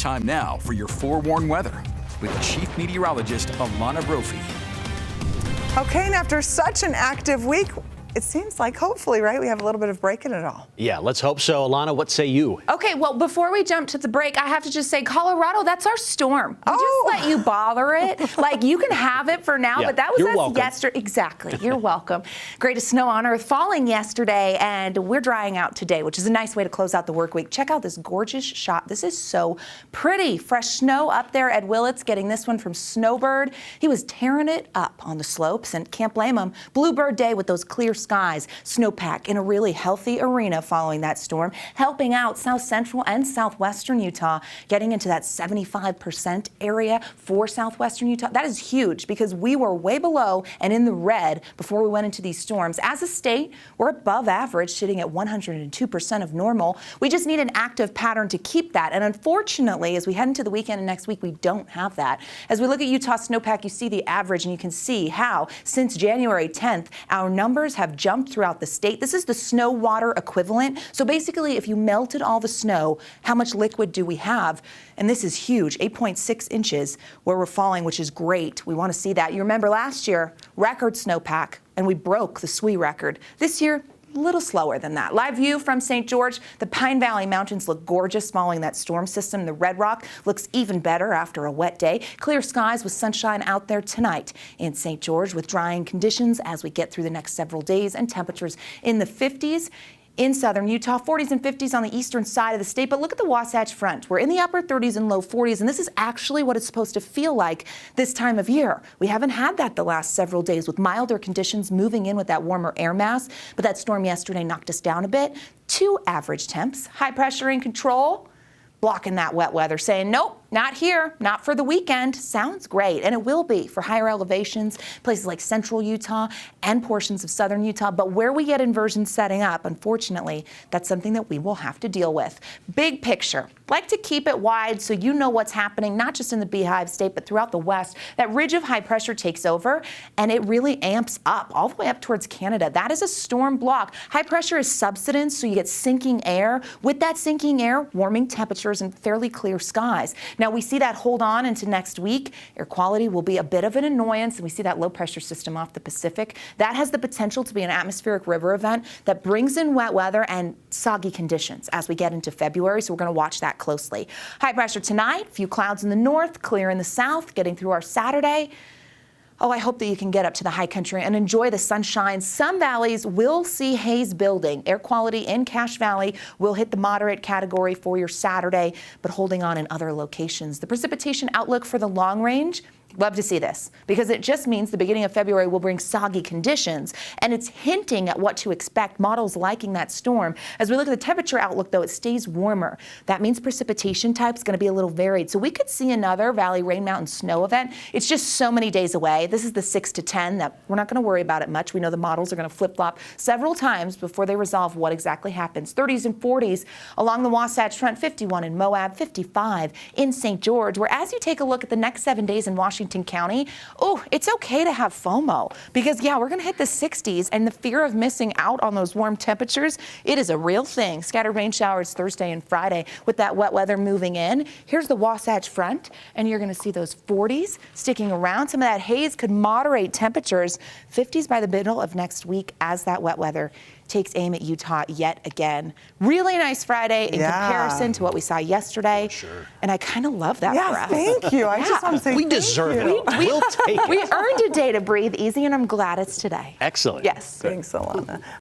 Time now for your forewarned weather with Chief Meteorologist Alana Brophy. Okay, and after such an active week, it seems like hopefully, right, we have a little bit of break in it all. Yeah, let's hope so. Alana, what say you? Okay, well, before we jump to the break, I have to just say, Colorado, that's our storm. We just let you bother it. Like, you can have it for now, but that was us yesterday. Exactly, you're welcome. Greatest snow on earth falling yesterday, and we're drying out today, which is a nice way to close out the work week. Check out this gorgeous shot. This is so pretty. Fresh snow up there. Ed Willits getting this one from Snowbird. He was tearing it up on the slopes, and can't blame him. Bluebird Day with those clear skies. Snowpack in a really healthy arena following that storm, helping out south central and southwestern Utah, getting into that 75% area for southwestern Utah. That is huge because we were way below and in the red before we went into these storms. As a state, we're above average, sitting at 102% of normal. We just need an active pattern to keep that. And unfortunately, as we head into the weekend and next week, we don't have that. As we look at Utah snowpack, you see the average and you can see how since January 10th, our numbers have jumped throughout the state. This is the snow water equivalent. So basically, if you melted all the snow, how much liquid do we have? And this is huge, 8.6 inches where we're falling, which is great. We want to see that. You remember last year, record snowpack, and we broke the SWE record. This year, a little slower than that. Live view from St. George. The Pine Valley Mountains look gorgeous following that storm system. The Red Rock looks even better after a wet day. Clear skies with sunshine out there tonight in St. George with drying conditions as we get through the next several days and temperatures in the 50s. In southern Utah, 40s and 50s on the eastern side of the state. But look at the Wasatch Front. We're in the upper 30s and low 40s, and this is actually what it's supposed to feel like this time of year. We haven't had that the last several days with milder conditions moving in with that warmer air mass, but that storm yesterday knocked us down a bit. 2 average temps. High pressure in control, blocking that wet weather, saying, nope, not here, not for the weekend. Sounds great, and it will be for higher elevations, places like central Utah and portions of southern Utah. But where we get inversions setting up, unfortunately, that's something that we will have to deal with. Big picture, like to keep it wide so you know what's happening, not just in the Beehive State, but throughout the west. That ridge of high pressure takes over, and it really amps up all the way up towards Canada. That is a storm block. High pressure is subsidence, so you get sinking air. With that sinking air, warming temperatures and fairly clear skies. Now, we see that hold on into next week. Air quality will be a bit of an annoyance, and we see that low pressure system off the Pacific. That has the potential to be an atmospheric river event that brings in wet weather and soggy conditions as we get into February, so we're going to watch that closely. High pressure tonight, few clouds in the north, clear in the south, getting through our Saturday. Oh, I hope that you can get up to the high country and enjoy the sunshine. Some valleys will see haze building. Air quality in Cache Valley will hit the moderate category for your Saturday, but holding on in other locations. The precipitation outlook for the long range, love to see this because it just means the beginning of February will bring soggy conditions, and it's hinting at what to expect. Models liking that storm. As we look at the temperature outlook, though, it stays warmer. That means precipitation type is going to be a little varied. So we could see another Valley Rain Mountain snow event. It's just so many days away. This is the 6 to 10 that we're not going to worry about it much. We know the models are going to flip-flop several times before they resolve what exactly happens. 30s and 40s along the Wasatch Front, 51 in Moab, 55 in St. George, where as you take a look at the next 7 days in Washington County, oh, it's okay to have FOMO because, yeah, we're going to hit the 60s, and the fear of missing out on those warm temperatures, it is a real thing. Scattered rain showers Thursday and Friday with that wet weather moving in. Here's the Wasatch Front, and you're going to see those 40s sticking around. Some of that haze could moderate temperatures, 50s by the middle of next week as that wet weather takes aim at Utah yet again. Really nice Friday in comparison to what we saw yesterday. Sure. And I kind of love that for us. Thank you. I just want to say we deserve it. We'll take it. We earned a day to breathe easy, and I'm glad it's today. Excellent. Yes. Thanks, Alana.